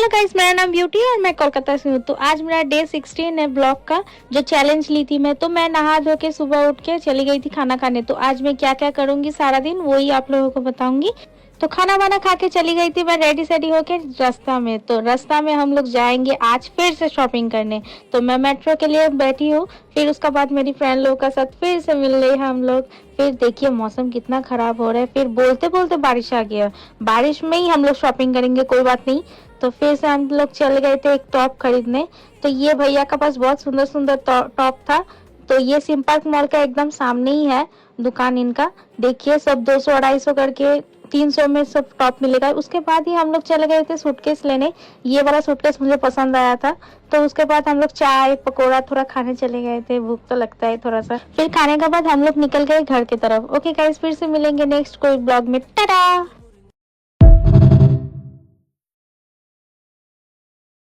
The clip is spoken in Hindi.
गाइस, मेरा नाम ब्यूटी है और मैं कोलकाता से हूँ। तो आज मेरा डे 16 है ब्लॉग का, जो चैलेंज ली थी मैं। तो मैं नहा धो के सुबह उठ के चली गई थी खाना खाने। तो आज मैं क्या क्या करूंगी सारा दिन वही आप लोगों को बताऊंगी। तो खाना वाना खा के चली गई थी मैं रेडी सेडी होके रास्ता में। तो रास्ता में हम लोग जाएंगे आज फिर से शॉपिंग करने। तो मैं मेट्रो के लिए बैठी हूँ। फिर उसका बाद मेरी फ्रेंड लोगों का साथ फिर से मिल रहे हम लोग। फिर देखिए मौसम कितना खराब हो रहा है, फिर बोलते बोलते बारिश आ गया। बारिश में ही हम लोग शॉपिंग करेंगे, कोई बात नहीं। तो फिर से हम लोग चले गए थे एक टॉप खरीदने। तो ये भैया का पास बहुत सुंदर सुंदर टॉप था। तो ये सिंपल मॉल का एकदम सामने ही है दुकान इनका। देखिए सब 200-250 करके 300 में सब टॉप मिलेगा। उसके बाद ही हम लोग चले गए थे सूटकेस लेने। ये वाला सूटकेस मुझे पसंद आया था। तो उसके बाद हम लोग चाय पकौड़ा थोड़ा खाने चले गए थे, भूख तो लगता है थोड़ा सा। फिर खाने के बाद हम लोग निकल गए घर की तरफ। ओके गाइस, फिर से मिलेंगे नेक्स्ट कोई ब्लॉग में। टाटा।